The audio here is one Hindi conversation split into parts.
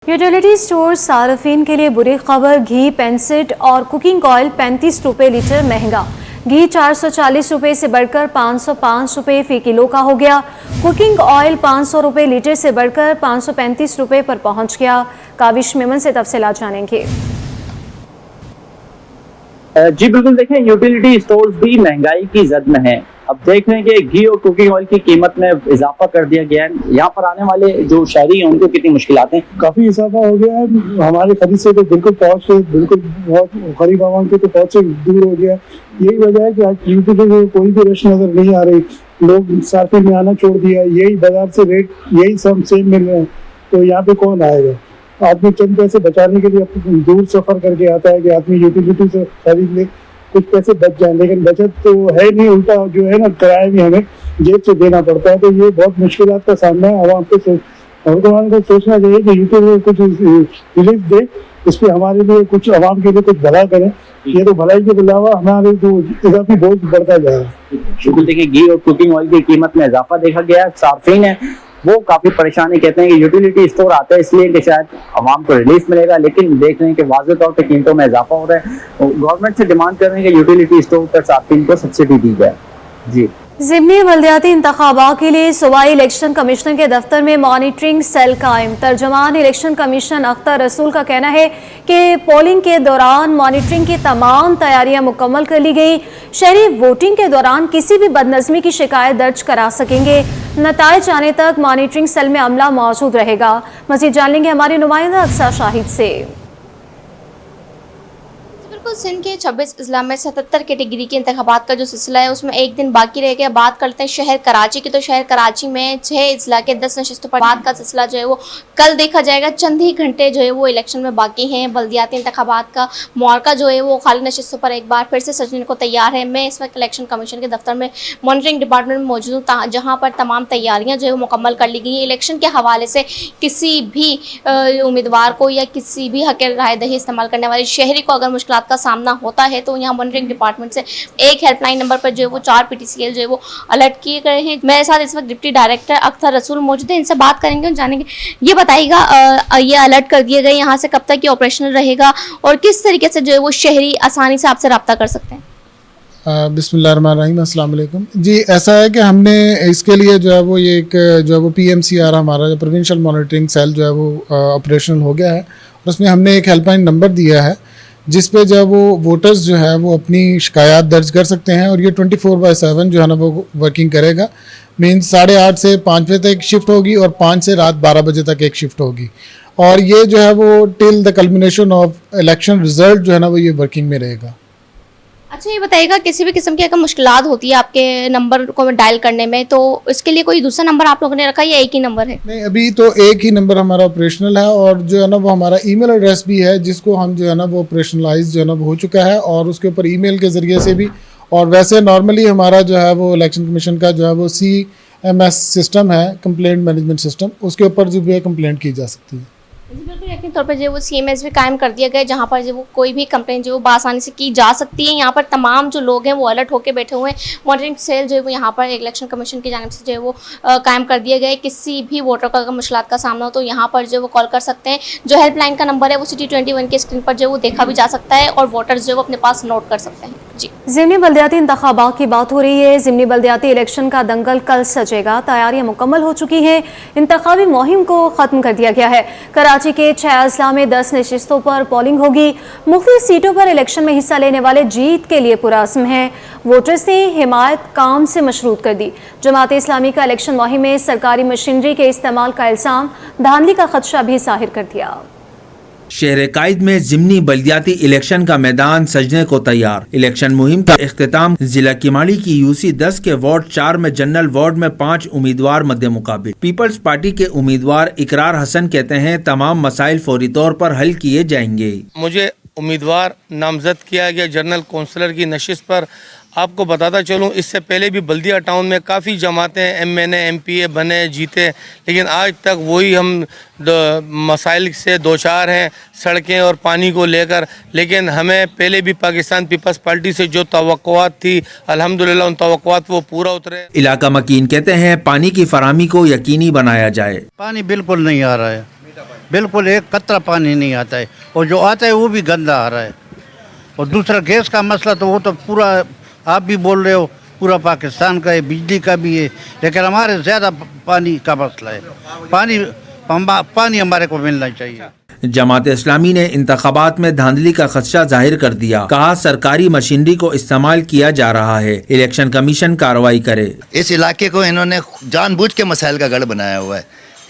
यूटिलिटी स्टोर सार्फिन के लिए बुरी खबर। घी 65 और कुकिंग ऑयल 35 रुपये लीटर महंगा। घी 440 रुपये से बढ़कर 505 रुपये फी किलो का हो गया। कुकिंग ऑयल 500 रुपये लीटर से बढ़कर 535 रुपये पर पहुंच गया। काविश मेमन से तफसीलात जानेंगे। जी बिल्कुल, देखें यूटिलिटी स्टोर्स भी महंगाई की जद में हैं। अब देख रहे हैं कि घी और कुकिंग ऑयल की कीमत में इजाफा कर दिया गया है। यहाँ पर आने वाले जो शहरी हैं उनको कितनी मुश्किलात हैं? काफी इजाफा हो गया है। हमारे खरीद से तो बिल्कुल पहुंच से बिल्कुल बहुत गरीब आवाम के तो पहुंच से दूर हो गया है। यही वजह है कि आज यूटिलिटी में कोई भी रश नजर नहीं आ रही। लोग सार्फिन में आना छोड़ दिया। यही बाजार से रेट यही सब सेम मिल रहे हैं, तो यहाँ पे कौन आएगा? आदमी चंद पैसे बचाने के लिए दूर सफर करके आता है कि आदमी यूटिलिटी से खरीद ले, कुछ पैसे बच जाए, लेकिन बचत तो है नहीं। उल्टा जो है ना, किराया भी हमें जेब से देना पड़ता है। तो ये बहुत मुश्किलात का सामना है। आवाम को हुक्मरान को सोचना चाहिए कि यूटिलिटी कुछ रिलीफ दे, इस पर हमारे लिए कुछ आवाम के लिए कुछ भला करें। ये तो भलाई के अलावा हमारे तो इजाफी बोझ बढ़ता जा रहा है। बिल्कुल, देखिए घी और कुकिंग ऑयल की कीमत में इजाफा देखा गया है। सार्फिन है वो काफी परेशानी, कहते हैं कि यूटिलिटी स्टोर आते हैं इसलिए कि शायद आवाम को रिलीफ मिलेगा, लेकिन देख रहे हैं कि वाज़ेह तौर पर कीमतों में इजाफा हो रहा है। गवर्नमेंट से डिमांड कर रहे हैं कि यूटिलिटी स्टोर पर सार्फिन को सब्सिडी दी जाए। जी, ज़िमनी बल्दियाती इंतखाबात के लिए सूबाई इलेक्शन कमीशनर के दफ्तर में मॉनिटरिंग सेल कायम। तर्जुमान इलेक्शन कमीशन अख्तर रसूल का कहना है कि पोलिंग के दौरान मॉनिटरिंग की तमाम तैयारियां मुकम्मल कर ली गई। शहरी वोटिंग के दौरान किसी भी बदनज़मी की शिकायत दर्ज करा सकेंगे। नताइज आने तक मॉनिटरिंग सेल में अमला मौजूद रहेगा। मज़ीद जान लेंगे हमारे नुमाइंदा अक्सा शाहिद से। सिंध के 26 अजला में 77 कैटेगरी के इंतखाबात का जो सिलसिला है उसमें एक दिन बाकी रह गया। बात करते हैं शहर कराची की, तो शहर कराची में 6 अजला के 10 नशिस्तों पर बात का सिलसिला जो है वो कल देखा जाएगा। चंद ही घंटे जो है वो इलेक्शन में बाकी हैं। बल्दियाती इंतखाबात का मौका जो है वो खाली नशिस्तों पर एक बार फिर से सजने को तैयार है। मैं इस वक्त इलेक्शन कमीशन के दफ्तर में मॉनिटरिंग डिपार्टमेंट में मौजूद हूँ, जहाँ पर तमाम तैयारियाँ जो है वो मुकम्मल कर ली गई हैं। इलेक्शन के हवाले से किसी भी उम्मीदवार को या किसी भी हक राय दही इस्तेमाल करने वाले शहरी को अगर मुश्किलात का सामना होता है तो यहाँ मॉनिटरिंग डिपार्टमेंट से एक हेल्पलाइन नंबर पर जो है वो 4 PTCL जो है वो अलर्ट किए गए हैं। मेरे साथ इस वक्त डिप्टी डायरेक्टर अख्तर रसूल मौजूद है, इनसे बात करेंगे और जानेंगे। ये बताइएगा, ये अलर्ट कर दिए गए, यहाँ से कब तक ये ऑपरेशनल रहेगा और किस तरीके से जो है वो शहरी आसानी से आपसे रब्ता कर सकते हैं? बिस्मिल्लाहिर्रहमानिर्रहीम, अस्सलाम वालेकुम जी। ऐसा है कि हमने इसके लिए जो है वो ये एक जो है वो PMCR हमारा जो प्रोविंशियल मॉनिटरिंग सेल जो है वो ऑपरेशनल हो गया है और उसमें हमने एक हेल्पलाइन नंबर दिया है जिस पे जो है वो वोटर्स जो है वो अपनी शिकायत दर्ज कर सकते हैं और ये 24/7 जो है ना वो वर्किंग करेगा। मीन्स 8:30 से 5 बजे तक शिफ्ट होगी और 5 से रात 12 बजे तक एक शिफ्ट होगी और ये जो है वो till the culmination of election result जो है ना वो ये वर्किंग में रहेगा। अच्छा, ये बताइएगा, किसी भी किस्म की अगर मुश्किलात होती है आपके नंबर को डायल करने में तो इसके लिए कोई दूसरा नंबर आप लोगों ने रखा है या एक ही नंबर है? नहीं, अभी तो एक ही नंबर हमारा ऑपरेशनल है और जो है ना वो हमारा ईमेल एड्रेस भी है जिसको हम जो है ना वो ऑपरेशनलाइज जो है ना वो हो चुका है और उसके ऊपर ईमेल के ज़रिए से भी। और वैसे नॉर्मली हमारा जो है वो इलेक्शन कमीशन का जो है वो CMS सिस्टम है, कंप्लेंट मैनेजमेंट सिस्टम, उसके ऊपर जो भी कंप्लेंट की जा सकती है। जी बिल्कुल, यकीनी तौर पर जो वो CMS भी कायम कर दिया गया जहाँ पर जो वो कोई भी कंप्लेंट जो बासानी से की जा सकती है। यहाँ पर तमाम जो लोग हैं वो अलर्ट होकर बैठे हुए हैं। मॉनिटरिंग सेल जो है वो यहाँ पर इलेक्शन कमीशन की जानिब से जो है वो कायम कर दिया गया है। किसी भी वोटर का अगर मुश्किलात का सामना हो तो यहाँ पर जो वो कॉल कर सकते हैं। जो हेल्पलाइन का नंबर है वो City 21 के स्क्रीन पर जो वो देखा भी जा सकता है और वोटर्स जो वो अपने पास नोट कर सकते हैं। जी, ज़िमनी बल्दियाती इंतखाबात की बात हो रही है। ज़िमनी बल्दियाती इलेक्शन का दंगल कल सजेगा। तैयारियां मुकम्मल हो चुकी हैं। इंतखाबी मुहिम को ख़त्म कर दिया गया है। कराची के 6 अजला में 10 नशिस्तों पर पोलिंग होगी। मुख्तलिफ सीटों पर इलेक्शन में हिस्सा लेने वाले जीत के लिए पुरअज़्म हैं। वोटर्स ने हिमायत काम से मशरूत कर दी। जमात इस्लामी का इलेक्शन मुहिम में सरकारी मशीनरी के इस्तेमाल का इल्ज़ाम, धांधली का खदशा भी ज़ाहिर कर दिया। शहर कायद में ज़िमनी बल्दियाती इलेक्शन का मैदान सजने को तैयार। इलेक्शन मुहिम का इख्तिताम जिला किमाड़ी की UC 10 के वार्ड 4 में जनरल वार्ड में 5 उम्मीदवार मध्य मुकाबिल। पीपल्स पार्टी के उम्मीदवार इकरार हसन कहते हैं तमाम मसाइल फौरी तौर पर हल किए जाएंगे। मुझे उम्मीदवार नामजद किया गया जनरल कौंसलर की नशिस्त पर। आपको बताता चलूँ, इससे पहले भी बल्दिया टाउन में काफ़ी जमातें MNA MPA बने जीते, लेकिन आज तक वही हम मसाइल से दो चार हैं, सड़कें और पानी को लेकर। लेकिन हमें पहले भी पाकिस्तान पीपल्स पार्टी से जो तवक्कुआत थी, अल्हम्दुलिल्लाह उन तवक्कुआत वो पूरा उतरे। इलाका मकीन कहते हैं पानी की फराहमी को यकीनी बनाया जाए। पानी बिल्कुल नहीं आ रहा है। बिल्कुल एक कतरा पानी नहीं आता है, और जो आता है वो भी गंदा आ रहा है। और दूसरा गैस का मसला तो वो तो पूरा आप भी बोल रहे हो पूरा पाकिस्तान का है, बिजली का भी है, लेकिन हमारे ज़्यादा पानी का मसला है। पानी हमारे को मिलना चाहिए। जमात इस्लामी ने इंतखाबात में धांधली का खदशा जाहिर कर दिया। कहा सरकारी मशीनरी को इस्तेमाल किया जा रहा है, इलेक्शन कमीशन कार्रवाई करे। इस इलाके को इन्होंने जानबूझ के मसाइल का गढ़ बनाया हुआ है।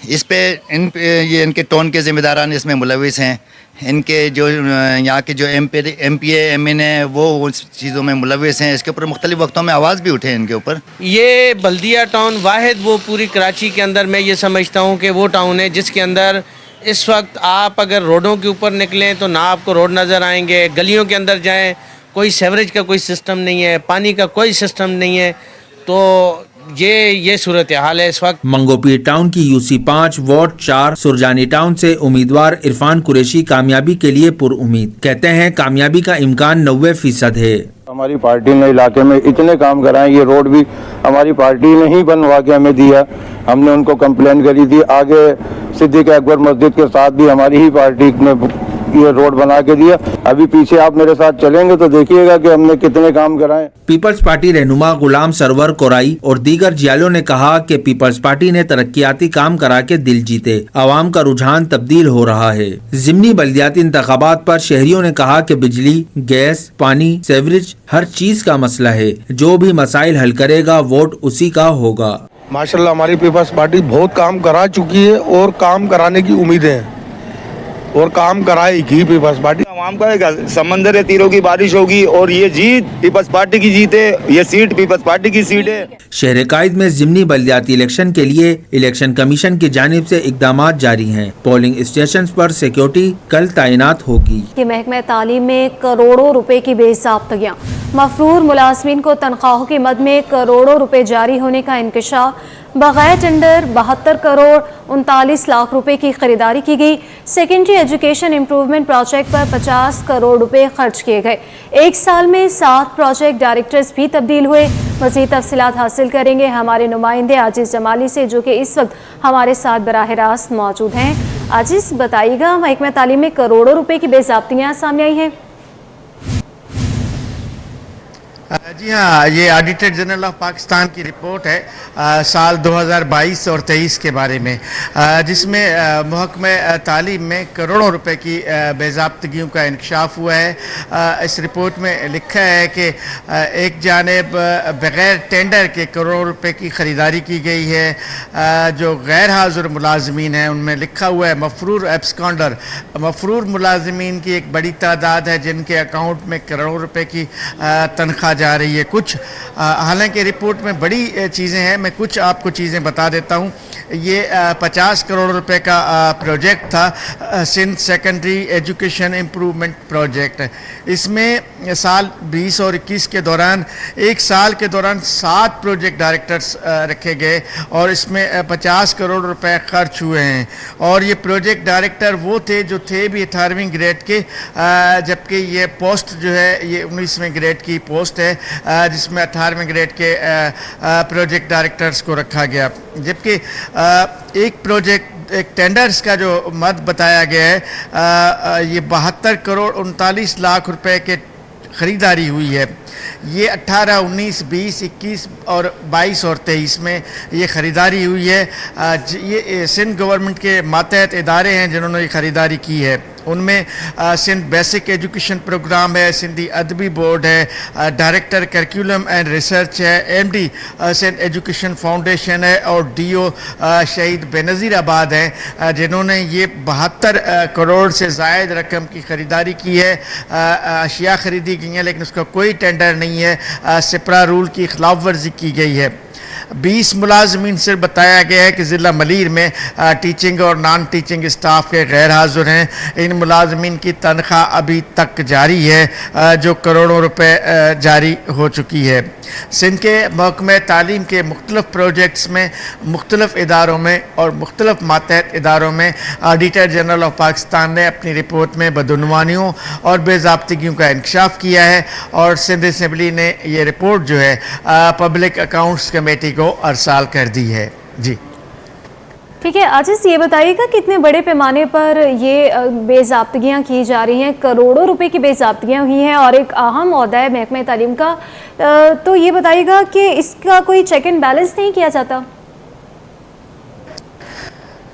इस पे ये इनके टोन के ज़िम्मेदारान इसमें मुलविस हैं। इनके जो यहाँ के जो MPA MN है वो उस चीज़ों में मुलविस हैं। इसके ऊपर मुख्तलिफ वक्तों में आवाज़ भी उठे इनके ऊपर। ये बल्दिया टाउन वाहिद वो पूरी कराची के अंदर मैं ये समझता हूँ कि वो टाउन है जिसके अंदर इस वक्त आप अगर रोडों के ऊपर निकलें तो ना आपको रोड नज़र आएंगे, गलियों के अंदर जाएं कोई सीवरेज का कोई सिस्टम नहीं है, पानी का कोई सिस्टम नहीं है। तो ये सूरत हाल है इस वक्त। मंगोपीर टाउन की UC 5 वार्ड 4 सुरजानी टाउन से उम्मीदवार इरफान कुरैशी कामयाबी के लिए पुरउम्मीद। कहते हैं कामयाबी का इम्कान 90% है। हमारी पार्टी ने इलाके में इतने काम कराए, ये रोड भी हमारी पार्टी ने ही बनवा के हमें दिया। हमने उनको कंप्लेन करी थी। आगे सिद्दीक अकबर मस्जिद के साथ भी हमारी ही पार्टी ने ये रोड बना के दिया। अभी पीछे आप मेरे साथ चलेंगे तो देखिएगा कि हमने कितने काम कराए। पीपल्स पार्टी रहनुमा गुलाम सरवर कोराई और दीगर जियालों ने कहा कि पीपल्स पार्टी ने तरक्याती काम करा के दिल जीते। आवाम का रुझान तब्दील हो रहा है। ज़िमनी बल्दियाती इंतखाबात पर शहरियों ने कहा कि बिजली, गैस, पानी, सीवरेज हर चीज का मसला है। जो भी मसाइल हल करेगा वोट उसी का होगा। माशाल्लाह हमारी पीपल्स पार्टी बहुत काम करा चुकी है और काम कराने की उम्मीदें हैं और काम कराएगी पीपल्स पार्टी। आवाम का एक समंदर है, तीरों की बारिश होगी और ये जीत पीपल्स पार्टी की जीत है। ये सीट पीपल्स पार्टी की सीट है। शहर कायद में ज़िमनी बल्दियाती इलेक्शन के लिए इलेक्शन कमीशन की जानिब से इकदामात जारी हैं। पोलिंग स्टेशन पर सिक्योरिटी कल तैनात होगी। महकमा तालीम में करोड़ों रुपए की बेज़ाब्तगियाँ, मफरूर मुलाजमीन को तनख्वाहों की मद में करोड़ों रुपए जारी होने का इंकशाफ। बगैर टेंडर 72 करोड़ 39 लाख रुपए की खरीदारी की गई। सेकेंडरी एजुकेशन इम्प्रूवमेंट प्रोजेक्ट पर 50 करोड़ रुपए खर्च किए गए। एक साल में 7 प्रोजेक्ट डायरेक्टर्स भी तब्दील हुए। मज़ीद तफसीलात हासिल करेंगे हमारे नुमाइंदे आजिज़ जमाली से, जो कि इस वक्त हमारे साथ बराह रास्त मौजूद हैं। आजिज़ बताइएगा, महकमा तालीम में करोड़ों रुपए की बेज़ाब्तियाँ सामने आई हैं। जी हाँ, ये ऑडिटर जनरल ऑफ पाकिस्तान की रिपोर्ट है साल 2022 और 23 के बारे में, जिसमें महकमे तालीम में करोड़ों रुपए की बेज़ाब्तगियों का इंकशाफ हुआ है। इस रिपोर्ट में लिखा है कि एक जानिब बग़ैर टेंडर के करोड़ों रुपए की ख़रीदारी की गई है। जो गैर हाज़िर मुलाजमीन हैं उनमें लिखा हुआ है मफरूर एब्सकॉन्डर, मफरूर मुलाजमीन की एक बड़ी तादाद है जिनके अकाउंट में करोड़ों रुपए की तनख्वाह जा रही है। कुछ हालांकि रिपोर्ट में बड़ी चीज़ें हैं, मैं कुछ आपको चीज़ें बता देता हूँ। ये 50 करोड़ रुपए का प्रोजेक्ट था, Sindh secondary education improvement project. इसमें साल 20 और 21 के दौरान, एक साल के दौरान 7 प्रोजेक्ट डायरेक्टर्स रखे गए और इसमें 50 करोड़ रुपए खर्च हुए हैं। और ये प्रोजेक्ट डायरेक्टर वो थे जो थे भी 18वीं ग्रेड के, जबकि ये पोस्ट जो है ये 19वें ग्रेड की पोस्ट है, जिसमें 18वें ग्रेड के प्रोजेक्ट डायरेक्टर्स को रखा गया। जबकि एक प्रोजेक्ट एक टेंडर्स का जो मद बताया गया है, ये 72 करोड़ 39 लाख रुपए के ख़रीदारी हुई है। ये 18, 19, 20, 21 और 22 और 23 में ये ख़रीदारी हुई है। ये सिंध गवर्नमेंट के मातहत इदारे हैं जिन्होंने ये ख़रीदारी की है। उनमें सिंध बेसिक एजुकेशन प्रोग्राम है, सिंधी अदबी बोर्ड है, डायरेक्टर करिकुलम एंड रिसर्च है, MD सिंध एजुकेशन फाउंडेशन है और DO शहीद बेनज़ीर आबाद हैं, जिन्होंने ये 72 करोड़ से ज़ायद रकम की ख़रीदारी की है। अशिया ख़रीदी गई हैं लेकिन उसका कोई टेंडर नहीं है। सिपरा रूल की खिलाफ वर्जी की गई है। 20 मुलाजमीन से बताया गया है कि ज़िला मलीर में टीचिंग और नॉन टीचिंग स्टाफ के गैर हाज़िर हैं। इन मुलाजमीन की तनख्वाह अभी तक जारी है, जो करोड़ों रुपए जारी हो चुकी है। सिंध के महकमे तालीम के मुख्तलिफ प्रोजेक्ट्स में, मुख्तलिफ इदारों में और मुख्तलिफ मातहत इदारों में ऑडिटर जनरल ऑफ पाकिस्तान ने अपनी रिपोर्ट में बदउनवानियों और बेज़ाब्तगियों का इंकशाफ किया है और सिंध असम्बली ने ये रिपोर्ट जो है पब्लिक अकाउंट्स कमेटी को अरसाल कर दी है। जी। ठीक है आजीज, ये बताइएगा कितने बड़े पैमाने पर ये बेज़ाब्तगियाँ की जा रही हैं? करोड़ों रुपए की बेज़ाब्तगियाँ हुई हैं और एक अहम ओहदा है महकमे तालीम का, तो ये बताइएगा कि इसका कोई चेक एंड बैलेंस नहीं किया जाता?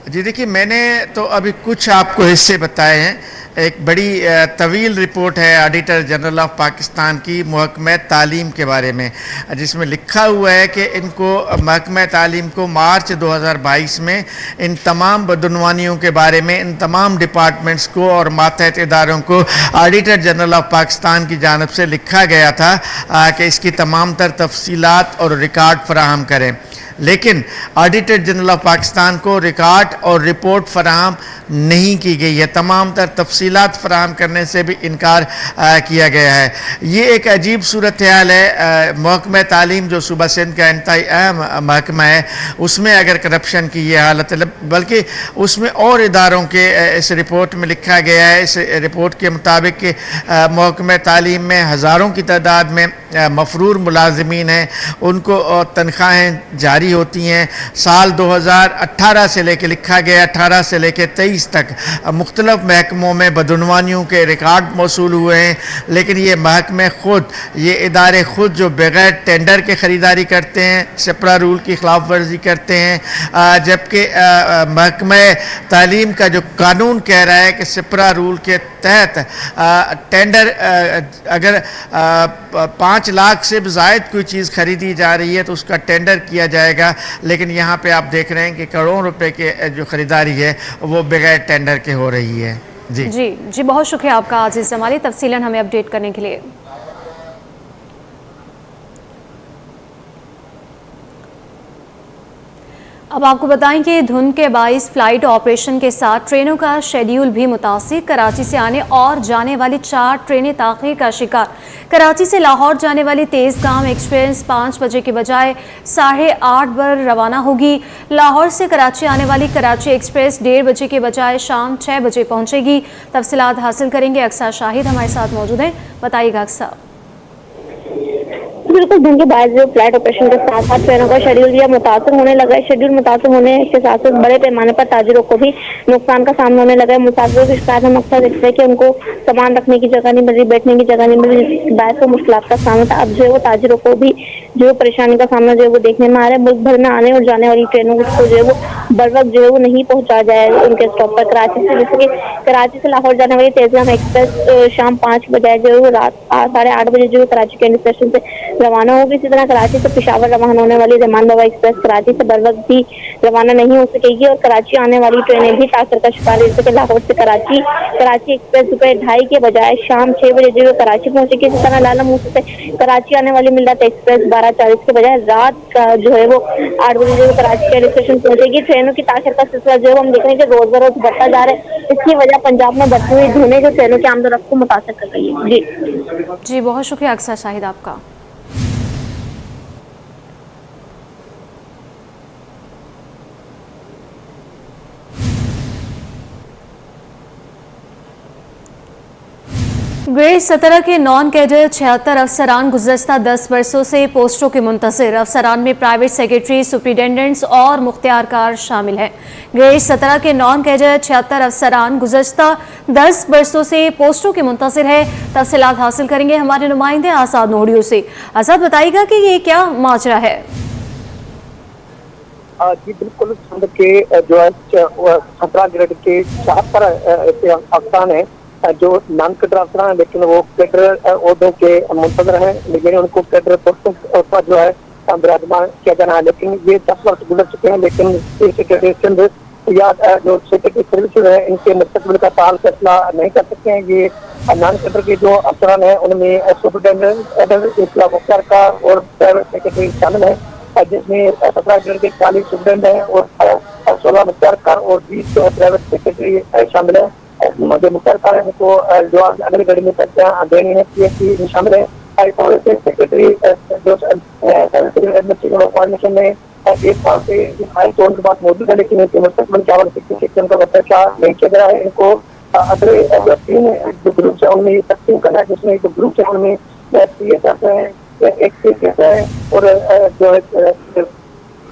जी देखिए, मैंने तो अभी कुछ आपको हिस्से बताए हैं। एक बड़ी तवील रिपोर्ट है ऑडिटर जनरल ऑफ पाकिस्तान की महकमे तालीम के बारे में, जिसमें लिखा हुआ है कि इनको महकमे तालीम को मार्च 2022 में इन तमाम बदनवानियों के बारे में इन तमाम डिपार्टमेंट्स को और मातहत इदारों को ऑडिटर जनरल ऑफ पाकिस्तान की जानिब से लिखा गया था कि इसकी तमाम तर तफसीलात और रिकॉर्ड फराहम करें, लेकिन ऑडिटर जनरल ऑफ पाकिस्तान को रिकॉर्ड और रिपोर्ट फराहम नहीं की गई है। तमाम तर तफसीलात फराहम करने से भी इनकार किया गया है। ये एक अजीब सूरत हाल है। महकमा तालीम जो सूबा सिंध का इंतहाई अहम महकमा है, उसमें अगर करप्शन की ये हालत है, बल्कि उसमें और इदारों के इस रिपोर्ट में लिखा गया है। इस रिपोर्ट के मुताबिक कि महकमा तालीम में हज़ारों की तादाद में मफरूर मुलाजमीन हैं, उनको तनख्वाहें जारी होती हैं। साल 2018 से लेकर लिखा गया 18 से लेकर 23 तक मुख्तलिफ महकमों में बदनवानियों के रिकॉर्ड मौसूल हुए हैं, लेकिन ये महकमे खुद, ये इदारे खुद जो बग़ैर टेंडर के ख़रीदारी करते हैं, सिपरा रूल की खिलाफ वर्जी करते हैं, जबकि महकमे तालीम का जो कानून कह रहा है कि सिपरा रूल के तहत टेंडर अगर 5 लाख से ज़ायद कोई चीज़ खरीदी जा रही है तो उसका टेंडर किया जाएगा, लेकिन यहाँ पे आप देख रहे हैं कि करोड़ों रुपए के जो ख़रीदारी है वो बगैर टेंडर के हो रही है। जी, बहुत शुक्रिया आपका आजीज़ जमाली तफसीलन हमें अपडेट करने के लिए। अब आपको बताएं कि धुंध के बाइस फ्लाइट ऑपरेशन के साथ ट्रेनों का शेड्यूल भी मुतासिर। कराची से आने और जाने वाली 4 ट्रेनें ताख़ीर का शिकार। कराची से लाहौर जाने वाली तेज़गाम एक्सप्रेस 5 बजे के बजाय 8:30 पर रवाना होगी। लाहौर से कराची आने वाली कराची एक्सप्रेस 1:30 बजे के बजाय शाम 6 बजे पहुँचेगी। तफसीलात हासिल करेंगे अक्सा शाहिद हमारे साथ मौजूद हैं, बताइएगा अक्सा। बिल्कुल, धुंध के बाद जो फ्लाइट ऑपरेशन के साथ साथ ट्रेनों का शेड्यूल भी मुतासर होने लगा है। शेड्यूल मुतासर होने के साथ साथ बड़े पैमाने पर ताजिरों को भी नुकसान का सामना होने लगा है। मुसाफिरों की शिकायत में मकसद इससे कि उनको सामान रखने की जगह नहीं मिल रही, बैठने की जगह नहीं मिल रही, जिसकी बात को मुश्किलात का सामना था। अब जो है वो ताजिरों को भी जो परेशानी का सामना जो है वो देखने में आ रहा है। मुल्क भर में आने और जाने वाली ट्रेनों को जो है वो बर वक्त जो है वो नहीं पहुंचा जाए उनके स्टॉप पर। कराची से, जैसे कि कराची से लाहौर जाने वाली तेज़गाम एक्सप्रेस शाम 5 बजे जो है वो रात 8:30 बजे जो है कराची कैंट स्टेशन से रवाना होगी। इसी तरह कराची से पेशावर रवाना होने वाली रहमान बाबा एक्सप्रेस कराची से बर वक्त भी रवाना नहीं हो सकेगी और कराची आने वाली ट्रेनें भी ताख़ीर का शिकार है। जैसे कि लाहौर से कराची एक्सप्रेस सुबह 2:30 के बजाय शाम 6 बजे जो है कराची पहुंचेगी। इसी तरह लाला मूसा से कराची आने वाली मिल्लत एक्सप्रेस 12:40 के बजाय रात का जो है वो 8 बजे जो कराची कैंट स्टेशन पहुंचेगी। ट्रेनों की ताख़ीर का सिलसिला जो है हम देख रहे हैं कि रोज बरोज बढ़ता जा रहा है। इसकी वजह पंजाब में बढ़ती हुई धुनें जो ट्रेनों की आमदोरफ्त को मुतासर कर रही है। जी, बहुत शुक्रिया अक्सा शाहिद आपका। ग्रेड 17 के नॉन कैडर 76 अफसरान गुज़श्ता 10 वर्षों से पोस्टों के मुंतज़िर। अफसरान में प्राइवेट सेक्रेटरी, सुप्रिटेंडेंट्स और मुख्तियारकार शामिल हैं। ग्रेड 17 के नॉन कैडर 76 अफसरान गुज़श्ता 10 वर्षों से पोस्टों के मुंतज़िर है। तफसीलात हासिल करेंगे हमारे नुमाइंदे आज़ाद नोहड़ियों से। आज़ाद, बताइएगा कि ये क्या माजरा है? जी बिल्कुल, के जो है 17 ग्रेड के 76 अफसरान है जो नॉन कैडर अफसरान है, लेकिन वो कैडर ओहदों के मुंतज़िर हैं, लेकिन उनको कैडर पोस्टों पर जो है विराजमान किया जाना है। लेकिन ये 10 वर्ष गुजर चुके हैं, लेकिन या जो सेक्रेटरी सर्विस है इनके मुस्तकबिल का ताल फैसला नहीं कर सकते हैं। ये नॉन कैडर के जो अफसरान हैं उनमें सुप्रिटेंडेंट, मुख्तियारकार और प्राइवेट सेक्रेटरी शामिल है, जिसमें 17 ग्रेड के 40 सुप्रिटेंडेंट हैं और 16 मुख्तियारकार और 20 प्राइवेट सेक्रेटरी शामिल है। जो मुख्तियारकार है उनको जो अगली घड़ी में तक देनी है, PSC शामिल है। सेक्रेटरी जो कोऑर्डिनेशन में 1 साल से हाई कोर्ट के बाद मौजूद है, लेकिन इनके मुस्तकबिल क्या शिक्षण का फैसला नहीं किया गया है। इनको अगले 3 जो ग्रुप है उनमें तकसीम करना है, जिसमें एक ग्रुप है उनमें PSF है, एक CSF है और जो है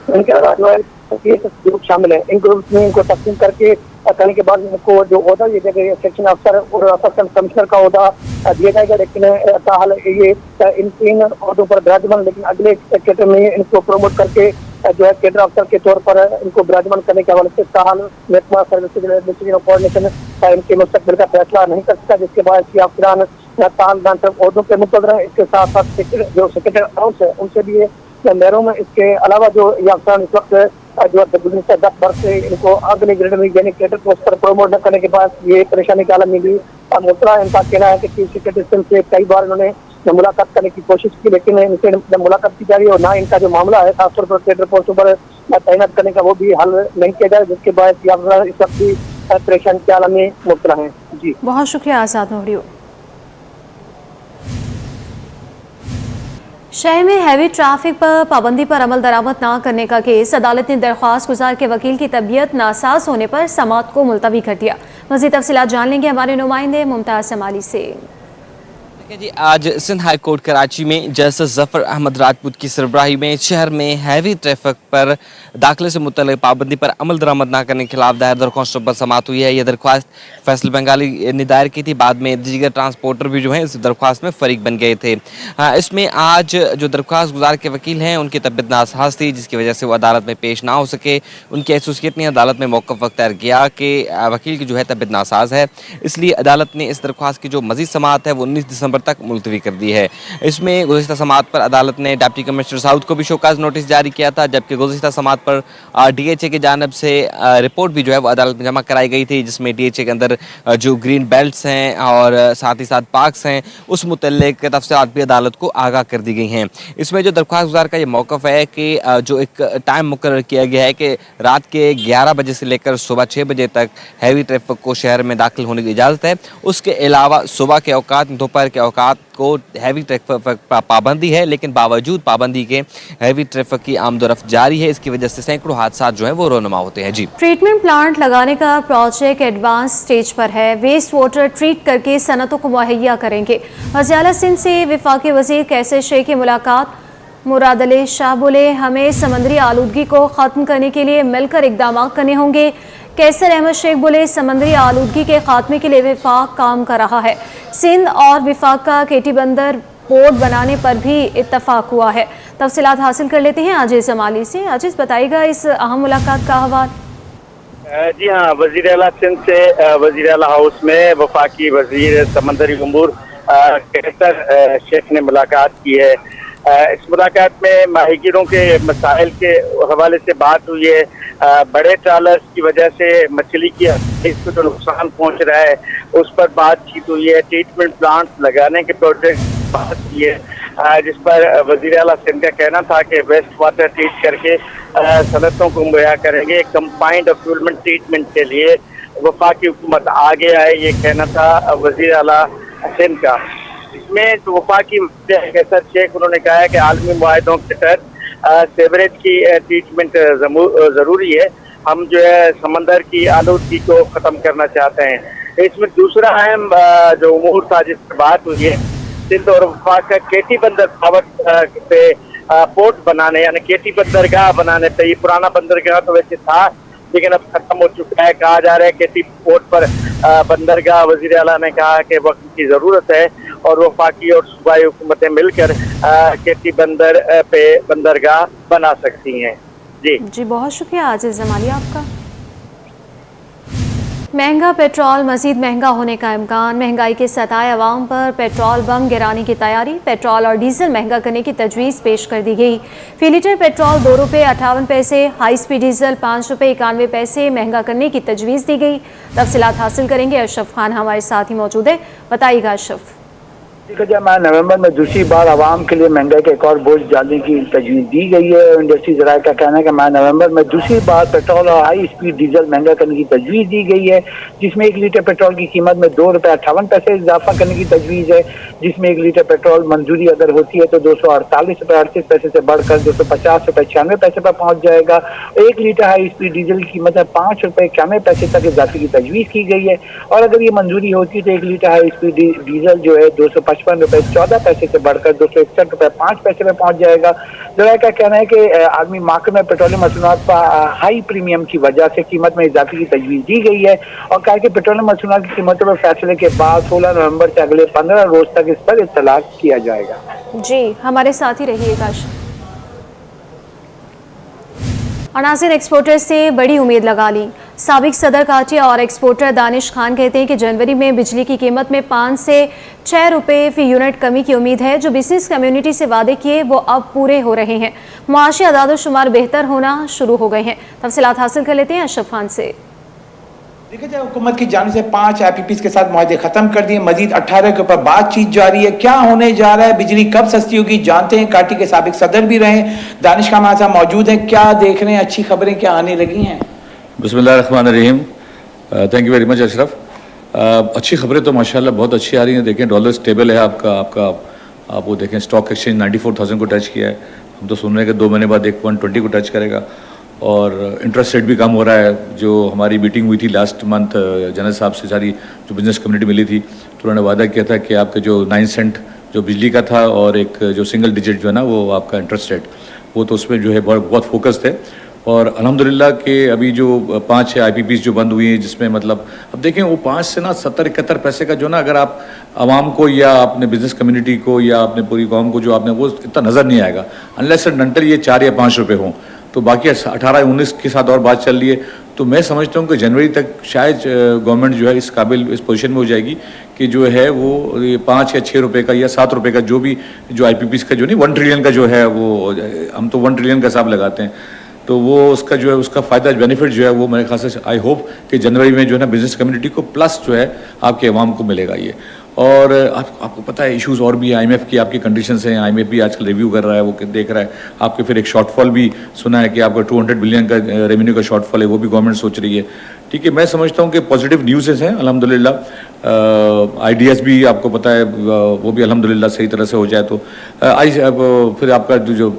उनके अलावा जो है ये ग्रुप शामिल है। इन ग्रुप में इनको तकसीम करके करने के बाद इनको जो ओहदा दिया जाएगा सेक्शन अफसर और असिस्टेंट कमिश्नर का ओहदा दिया जाएगा। लेकिन ताहाल ये इन 3 ओहदों पर विराजमान, लेकिन अगले कैडर में इनको प्रमोट करके जो है कैडर अफसर के तौर पर इनको विराजमान करने के हवाले से ताहाल महकमा सर्विसेज एडमिनिस्ट्रेशन कोऑर्डिनेशन इनके मुस्तकबिल का फैसला नहीं कर सकता, जिसके बाद ये अफसरान ताहाल ना सिर्फ ओहदों के मुतल्लिक़ हैं, इसके साथ साथ जो सेक्रेटरी हाउस है उनसे भी ये मेयरों में इसके अलावा जो ये अफसरान इस वक्त जो गुज़श्ता 10 वर्ष से इनको अगले ग्रेड में यानी कैडर पोस्ट पर प्रमोट न करने के बाद ये परेशानी के आलम में भी मुबतला। इनका कहना है कि चीफ सेक्रेटरी से कई बार इन्होंने मुलाकात करने की कोशिश की, लेकिन इनसे जब मुलाकात की जा रही है और ना इनका जो मामला है खासतौर पर कैडर पोस्टों पर तैनात करने का वो भी हल नहीं किया जाए, जिसके बाद इस वक्त भी परेशानी के आलम में मुबतला है। जी बहुत शुक्रिया आज़ाद नूरियो। शहर में हैवी ट्रैफिक पर पाबंदी पर अमल दरामद ना करने का केस अदालत ने दरख्वास्त गुजार के वकील की तबीयत नासाज होने पर समाअत को मुलतवी कर दिया। मज़ीद तफसीलात जान लेंगे हमारे नुमाइंदे मुमताज़ समाली से। जी, आज सिंध हाई कोर्ट कराची में जस्टिस जफर अहमद राजपूत की सरबराही में शहर में हैवी ट्रैफिक पर दाखिले से मुतल्लिक़ पाबंदी पर अमल दरामद न करने के खिलाफ दायर दरख्वास्तों पर समाअत हुई है। यह दरख्वास्त फैसल बंगाली ने दायर की थी, बाद में दीगर ट्रांसपोर्टर भी जो हैं इस दरख्वास्त में फ़रीक बन गए थे। इसमें आज जो दरख्वास्त गुजार के वकील हैं उनकी तबीयत नासाज थी, जिसकी वजह से वो अदालत में पेश ना हो सके। उनकी एसोसिएट ने अदालत में मौक़िफ़ अख्तियार किया कि वकील की जो है तबीयत नासाज है, इसलिए अदालत ने इस दरख्वास्त की जो मज़ीद समाअत है वो 19 दिसंबर तक मुलतवी कर दी है। इसमें गुज़िश्ता समाअत पर अदालत ने डिप्टी कमिश्नर साउथ को भी शोकाज नोटिस जारी किया था, जबकि गुज़िश्ता समाअत पर DHA की जानिब से रिपोर्ट भी जो है वो अदालत में जमा कराई गई थी, जिसमें DHA के अंदर जो ग्रीन बेल्ट्स हैं और साथ ही साथ पार्क्स हैं उस मुतल्लिक़ तफ़सीलात भी अदालत को आगाह कर दी गई हैं। इसमें जो दरख्वास्त गुजार का ये मौक़िफ़ है कि जो एक टाइम मुकर्रर किया गया है कि रात के 11 बजे से लेकर सुबह 6 बजे तक हैवी ट्रैफिक को शहर में दाखिल होने की इजाज़त है। उसके अलावा सुबह के औकात, दोपहर के औकात को हैवी ट्रैफिक पाबंदी है, लेकिन बावजूद पाबंदी के हैवी ट्रैफिक की आमदोरफ्त जारी है। इसकी वजह से सैकड़ों हादसा जो है वो रोनुमा होते हैं। जी, ट्रीटमेंट प्लांट लगाने का प्रोजेक्ट एडवांस स्टेज पर है। वेस्ट वाटर ट्रीट करके सनतों को मुहैया करेंगे। वज़ीर आला सिंध से वफाकी वज़ीर कैसर शेख की मुलाकात। मुराद अली शाह बोले, हमें समंदरी आलूदगी को ख़त्म करने के लिए मिलकर इक़दाम करने होंगे। कैसर अहमद शेख बोले, समंदरी आलूदगी के खात्मे के लिए विफाक काम कर रहा है। सिंध और विफाक का केटी बंदर पोर्ट बनाने पर भी इत्तफाक हुआ है। तफसीलात हासिल कर लेते हैं आजिज़ जमाली से। आजिज़, बताइएगा इस अहम मुलाकात का अहवाल। जी हाँ, वज़ीर आला सिंध से वज़ीर आला हाउस में वफाकी वज़ीर समंदरी उमूर कैसर शेख ने मुलाकात की है। इस मुलाकात में माहीगीरों के मसाइल के हवाले से बात हुई है। बड़े ट्रालर्स की वजह से मछली की इसको जो नुकसान पहुंच रहा है उस पर बातचीत हुई है। ट्रीटमेंट प्लांट लगाने के प्रोजेक्ट बात की है, जिस पर वज़ीर आला सिंध का कहना था कि वेस्ट वाटर ट्रीट करके सनतों को मुहैया करेंगे। कंबाइंड एफ्लुएंट ट्रीटमेंट के लिए वफाकी हुकूमत आगे आए, ये कहना था वज़ीर आला सिंध का। इसमें जो वफाकी कैसर शेख उन्होंने कहा है कि आलमी मुआहदों के तहत सेवरेज की ट्रीटमेंट ज़रूरी है। हम जो है समंदर की आलूदगी को ख़त्म करना चाहते हैं। इसमें दूसरा अहम जो उमूर था जिस पर बात हुई है, सिंध और वफाक का केटी बंदर पावर पे पोर्ट बनाने यानी केटी बंदरगाह बनाने पे, ये पुराना बंदरगाह तो वैसे था लेकिन अब खत्म हो चुका है। कहा जा रहा है केटी पोर्ट पर बंदरगाह वज़ीर आला ने कहा कि वक्त की ज़रूरत है और वफाकी और सूबाई हुकूमतें मिलकर केटी बंदर पे बंदरगाह बना सकती हैं। जी, बहुत शुक्रिया आजिज़ जमाली आपका। महंगा पेट्रोल मज़ीद महंगा होने का इम्कान। महंगाई के सताए अवाम पर पेट्रोल बम गिराने की तैयारी। पेट्रोल और डीजल महंगा करने की तजवीज़ पेश कर दी गई। फी लीटर पेट्रोल 2 रुपये 58 पैसे, हाई स्पीड डीजल 5 रुपये 91 पैसे महंगा करने की तजवीज़ दी गई। तफसीलात हासिल करेंगे। अशरफ खान हमारे साथ ही मौजूद है, बताइएगा अशरफ। मैं नवंबर में दूसरी बार आवाम के लिए महंगाई का एक और बोझ डालने की तजवीज़ दी गई है। इंडस्ट्री ज़राए का कहना है कि मैं नवंबर में दूसरी बार पेट्रोल और हाई स्पीड डीजल महंगा करने की तजवीज़ दी गई है, जिसमें 1 लीटर पेट्रोल की कीमत में 2 रुपये 58 पैसे इजाफा करने की तजवीज़ है, जिसमें 1 लीटर पेट्रोल मंजूरी अगर होती है तो 248 रुपये 38 पैसे से बढ़कर 250 रुपये 96 पैसे पर पहुँच जाएगा। 1 लीटर हाई स्पीड डीजल की कीमत में 5 रुपये 91 पैसे तक इजाफे की तजवीज़ की गई है, और अगर ये मंजूरी होती है तो 1 लीटर हाई स्पीड डीजल जो है 250 ₹255.14 से बढ़कर ₹261.5 में पहुंच जाएगा। जरा का कहना है कि आलमी मार्केट में पेट्रोलियम मसनूआत पर हाई प्रीमियम की वजह से कीमत में इजाफे की तजवीज़ दी गई है और कहा कि पेट्रोलियम मसनूआत की कीमतों पर फैसले के बाद 16 नवंबर से अगले 15 रोज तक इस पर इत्तलाक किया जाएगा। जी, हमारे साथ ही रहिएगा। अनासिर एक्सपोर्टर से बड़ी उम्मीद लगा ली। साबिक सदर काची और एक्सपोर्टर दानिश खान कहते हैं कि जनवरी में बिजली की कीमत में 5 से 6 रुपये फी यूनिट कमी की उम्मीद है। जो बिजनेस कम्युनिटी से वादे किए वो अब पूरे हो रहे हैं। मुआशी आदाद-ओ-शुमार बेहतर होना शुरू हो गए हैं। तफसीलात हासिल कर लेते हैं अशरफ खान से। देखा जाए हुकूमत की जानिब से 5 IPPs के साथ मुआहदे खत्म कर दिए, मजीद 18 के ऊपर बातचीत जारी है। क्या होने जा रहा है, बिजली कब सस्ती होगी, जानते हैं। काटी के साबिक सदर भी रहे दानिश खान हमारे साथ मौजूद हैं। क्या देख रहे हैं, अच्छी खबरें क्या आने लगी हैं? बिस्मिल्लाहिर्रहमानिर्रहीम। Thank you very much Ashraf. अच्छी खबरें तो माशाल्लाह बहुत अच्छी आ रही हैं। देखें डॉलर स्टेबल है आपका आप वो देखें स्टॉक एक्सचेंज 94,000 को टच किया है। हम तो सुन रहे हैं कि 2 महीने बाद 120 को टच करेगा और इंटरेस्ट रेट भी कम हो रहा है। जो हमारी मीटिंग हुई थी लास्ट मंथ जनरल साहब से, सारी जो बिज़नेस कम्युनिटी मिली थी, तो उन्होंने वादा किया था कि आपके जो 9 सेंट जो बिजली का था और एक जो सिंगल डिजिट जो है ना वो आपका इंटरेस्ट रेट, वो तो उसमें जो है बहुत फोकस थे। और अल्हम्दुलिल्लाह के अभी जो 5 IPPs जो बंद हुई हैं, जिसमें मतलब अब देखें वो 5 से ना 70-71 पैसे का जो ना, अगर आप आवाम को या अपने बिजनेस कम्युनिटी को या अपने पूरी कौम को जो आपने वो इतना नज़र नहीं आएगा अनलेस एंड अनटिल ये 4 या 5 रुपये हों। तो बाकी 18-19 के साथ और बात चल रही है। तो मैं समझता हूँ कि जनवरी तक शायद गवर्नमेंट जो है इस पोजीशन में हो जाएगी कि जो है वो 5 या 6 रुपये का या 7 रुपये का जो भी जो IPPs का जो नहीं 1 ट्रिलियन का जो है वो, हम तो 1 ट्रिलियन का हिसाब लगाते हैं, तो वो उसका जो है उसका फ़ायदा बेनिफिट जो है वो मेरे ख्याल से आई होप कि जनवरी में जो है ना बिज़नेस कम्युनिटी को प्लस जो है आपके अवाम को मिलेगा ये। और आपको पता है इश्यूज और भी है। IMF की आपकी कंडीशंस हैं, IMF भी आजकल रिव्यू कर रहा है, वो देख रहा है। आपके फिर एक शॉर्टफॉल भी सुना है कि आपका 200 बिलियन का रेवेन्यू का शॉर्टफॉल है, वो भी गवर्नमेंट सोच रही है। ठीक है, मैं समझता हूँ कि पॉजिटिव न्यूज़ हैं अल्हम्दुलिल्लाह। IDS भी आपको पता है वो भी अल्हम्दुलिल्लाह सही तरह से हो जाए तो फिर आपका जो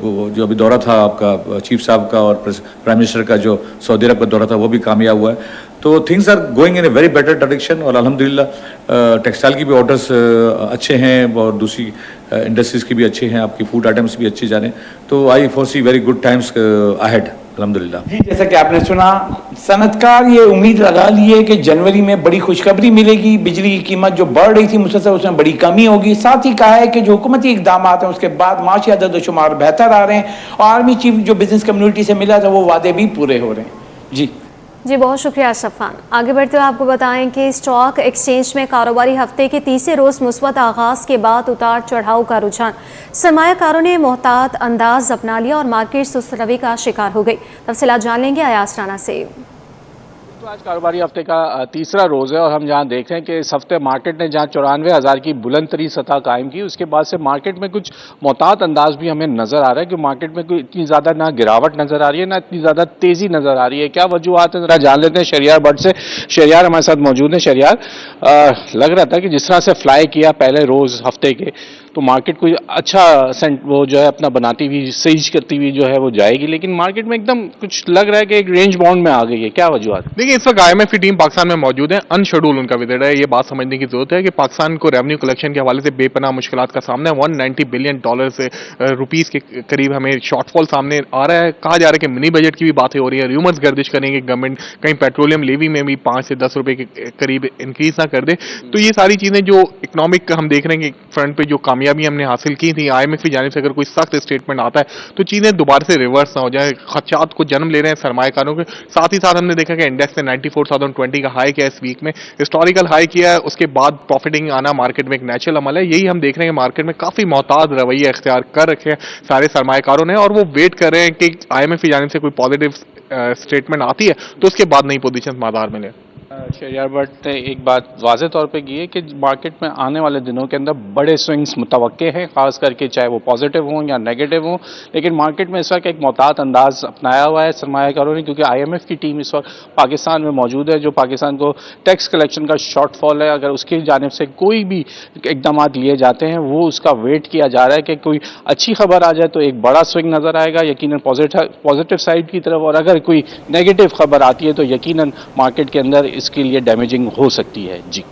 अभी दौरा था आपका चीफ साहब का और प्राइम मिनिस्टर का जो सऊदी अरब का दौरा था वो भी कामयाब हुआ है। तो things are going in a very better direction और अल्हम्दुलिल्लाह टेक्सटाइल की भी ऑर्डर्स अच्छे हैं और दूसरी इंडस्ट्रीज की भी अच्छे हैं, आपकी फूड आइटम्स भी अच्छे जा रहे हैं। तो I foresee very good times ahead अल्हम्दुलिल्लाह। जी, जैसा कि आपने सुना, सनतकार ये उम्मीद लगा ली है कि जनवरी में बड़ी खुशखबरी मिलेगी। बिजली की कीमत जो बढ़ रही थी मुसलसल उसमें बड़ी कमी होगी। साथ ही कहा है कि जो हुकूमती इकदाम हैं उसके बाद माशी आदाद-ओ-शुमार बेहतर आ रहे हैं और आर्मी चीफ जो बिजनेस कम्युनिटी से मिला था वो वादे भी पूरे हो रहे हैं। जी, बहुत शुक्रिया अशरफ खान। आगे बढ़ते हुए आपको बताएं कि स्टॉक एक्सचेंज में कारोबारी हफ्ते के तीसरे रोज़ मुस्बत आगाज़ के बाद उतार चढ़ाव का रुझान। सरमायाकारों ने मोहतात अंदाज अपना लिया और मार्केट सुस्त रवि का शिकार हो गई। तफसीलात जान लेंगे अयास राना से। तो आज कारोबारी हफ्ते का तीसरा रोज़ है और हम जहां देख रहे हैं कि इस हफ्ते मार्केट ने जहां 94,000 की बुलंद तरीन सतह कायम की, उसके बाद से मार्केट में कुछ मोहतात अंदाज भी हमें नज़र आ रहा है कि मार्केट में कोई इतनी ज़्यादा ना गिरावट नज़र आ रही है ना इतनी ज़्यादा तेज़ी नज़र आ रही है। क्या वजूहत है ज़रा जान लेते हैं शहरियार बट से। शहरियार हमारे साथ मौजूद है। शहरियार, लग रहा था कि जिस तरह से फ्लाई किया पहले रोज़ हफ्ते के, तो मार्केट कोई अच्छा सेंट वो जो है अपना बनाती हुई सीज करती हुई जो है वो जाएगी, लेकिन मार्केट में एकदम कुछ लग रहा है कि एक रेंज बाउंड में आ गई है। क्या वजूहत? देखिए, इस वक्त IMF की टीम पाकिस्तान में मौजूद है। अनशेड्यूल उनका विजिट है। ये बात समझने की जरूरत है कि पाकिस्तान को रेवेन्यू कलेक्शन के हवाले से बेपनाह मुश्किलात का सामना है। $190 बिलियन से रुपीस के करीब हमें शॉर्टफॉल सामने आ रहा है। कहा जा रहा है कि मिनी बजट की भी बातें हो रही है। र्यूमर्स गर्दिश करेंगे गवर्नमेंट कहीं पेट्रोलियम लेवी में भी 5 से 10 रुपए के करीब इंक्रीज ना कर दे। तो ये सारी चीजें जो इकोनॉमिक हम देख रहे हैं कि फ्रंट पे जो कामयाबी हमने हासिल की थी, IMF की जानिब से अगर कोई सख्त स्टेटमेंट आता है तो चीजें दोबारा से रिवर्स ना हो जाए। खदशात को जन्म ले रहे हैं सरमायाकारों के। साथ ही साथ हमने देखा कि इंडेक्स ने 94,020 का हाई किया इस वीक में, हिस्टोरिकल हाई किया है। उसके बाद प्रॉफिटिंग आना मार्केट में एक नेचुरल अमल है। यही हम देख रहे हैं मार्केट में काफी मोहतात रवैया इख्तियार कर रखे हैं सारे सरमायाकारों ने और वो वेट कर रहे हैं कि IMF की जानिब से कोई पॉजिटिव स्टेटमेंट आती है तो उसके बाद नई पोजीशन बाजार में ले। शहरियार भट्ट ने एक बात वाज़ेह तौर पे की है कि मार्केट में आने वाले दिनों के अंदर बड़े स्विंग्स मुतवक्के हैं, खास करके चाहे वो पॉजिटिव हों या नेगेटिव हों। लेकिन मार्केट में इस वक्त एक मोहतात अंदाज अपनाया हुआ है सरमायाकारों ने, क्योंकि IMF की टीम इस वक्त पाकिस्तान में मौजूद है। जो पाकिस्तान को टैक्स कलेक्शन का शॉर्टफॉल है, अगर उसकी जानिब से कोई भी इकदाम लिए जाते हैं वो उसका वेट किया जा रहा है कि कोई अच्छी खबर आ जाए तो एक बड़ा स्विंग नज़र आएगा यकीनन पॉजिटिव साइड की तरफ, और अगर कोई नेगेटिव खबर आती है तो यकीनन मार्केट के अंदर इसके लिए डैमेजिंग हो सकती है। जी।